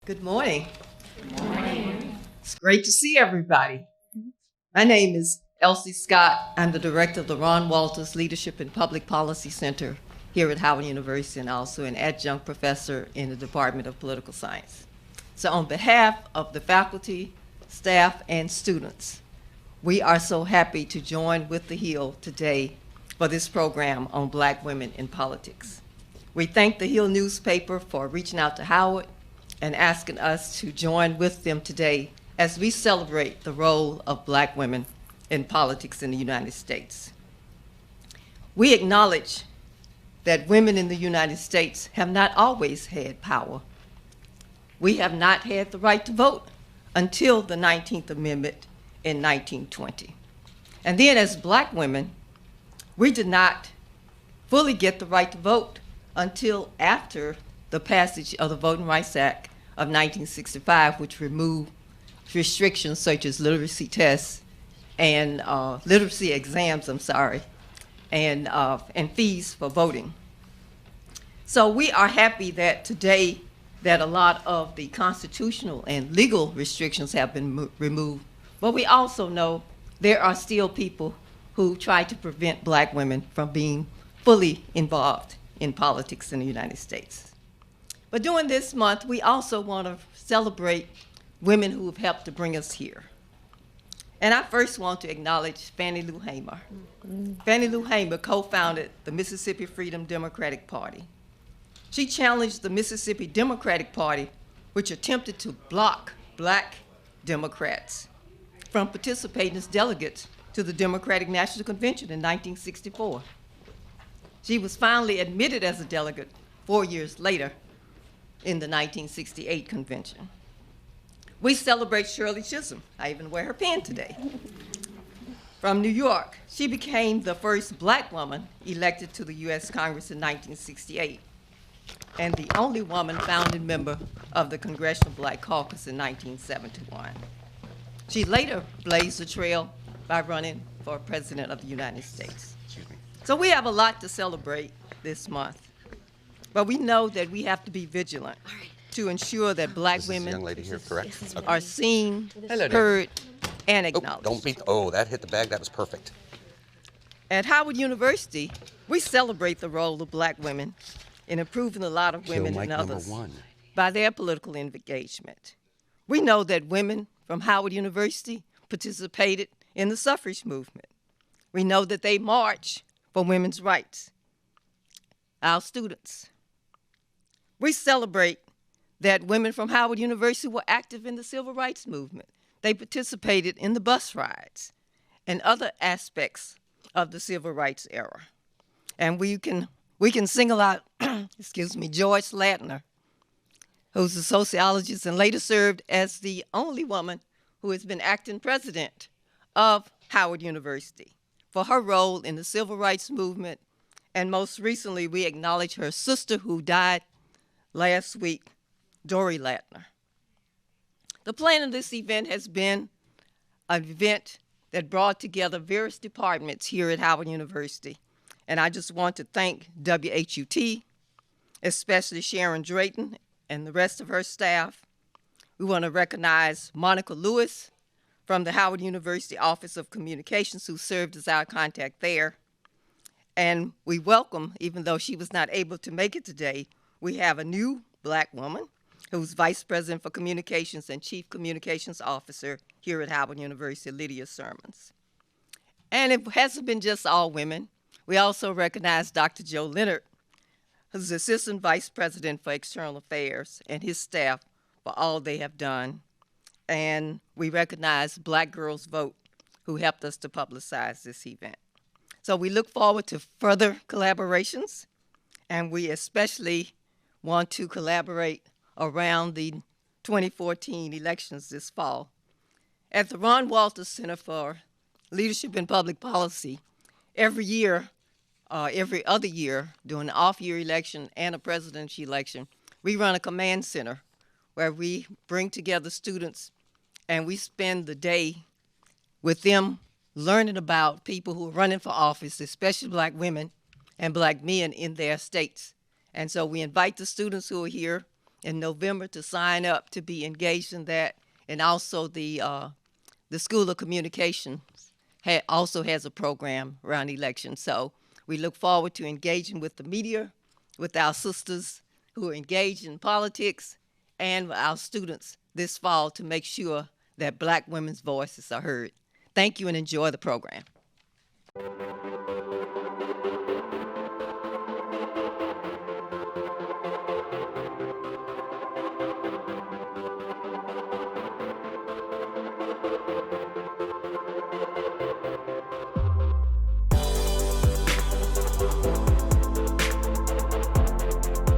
Good morning. Good morning. It's great to see everybody. My name is Elsie Scott. I'm the director of the Ron Walters Leadership and Public Policy Center here at Howard University and also an adjunct professor in the Department of Political Science. So on behalf of the faculty, staff, and students, we are so happy to join with the Hill today for this program on Black women in politics. We thank the Hill newspaper for reaching out to Howard and asking us to join with them today as we celebrate the role of Black women in politics in the United States. We acknowledge that women in the United States have not always had power. We have not had the right to vote until the 19th Amendment in 1920. And then as Black women, we did not fully get the right to vote until after the passage of the Voting Rights Act of 1965, which removed restrictions such as literacy tests and literacy exams, and fees for voting. So we are happy that today that a lot of the constitutional and legal restrictions have been removed, but we also know there are still people who try to prevent Black women from being fully involved in politics in the United States. But during this month, we also want to celebrate women who have helped to bring us here. And I first want to acknowledge Fannie Lou Hamer. Fannie Lou Hamer co-founded the Mississippi Freedom Democratic Party. She challenged the Mississippi Democratic Party, which attempted to block Black Democrats from participating as delegates to the Democratic National Convention in 1964. She was finally admitted as a delegate 4 years later in the 1968 convention. We celebrate Shirley Chisholm. I even wear her pin today. From New York, she became the first Black woman elected to the U.S. Congress in 1968 and the only woman founding member of the Congressional Black Caucus in 1971. She later blazed the trail by running for President of the United States. So we have a lot to celebrate this month. But we know that we have to be vigilant to ensure that Black women young lady here, correct? are seen, Hello there. heard, and Oh, acknowledged. don't beat. Oh, that hit the bag. That was perfect. At Howard University, we celebrate the role of Black women in improving the lot of women and others by their political engagement. We know that women from Howard University participated in the suffrage movement. We know that they march for women's rights. Our students. We celebrate that women from Howard University were active in the civil rights movement. They participated in the bus rides and other aspects of the civil rights era. And we can single out, Joyce Latner, who's a sociologist and later served as the only woman who has been acting president of Howard University for her role in the civil rights movement. And most recently, we acknowledge her sister who died last week, Dory Latner. The plan of this event has been an event that brought together various departments here at Howard University. And I just want to thank WHUT, especially Sharon Drayton and the rest of her staff. We want to recognize Monica Lewis from the Howard University Office of Communications, who served as our contact there. And we welcome, even though she was not able to make it today, we have a new Black woman who's Vice President for Communications and Chief Communications Officer here at Howard University, Lydia Sermons. And it hasn't been just all women. We also recognize Dr. Joe Leonard, who's Assistant Vice President for External Affairs, and his staff for all they have done. And we recognize Black Girls Vote, who helped us to publicize this event. So we look forward to further collaborations, and we especially want to collaborate around the 2014 elections this fall. At the Ron Walters Center for Leadership in Public Policy, every other year, during an off-year election and a presidential election, we run a command center where we bring together students and we spend the day with them learning about people who are running for office, especially Black women and Black men in their states. And so we invite the students who are here in November to sign up to be engaged in that. And also the School of Communications also has a program around elections. So we look forward to engaging with the media, with our sisters who are engaged in politics, and our students this fall to make sure that Black women's voices are heard. Thank you and enjoy the program.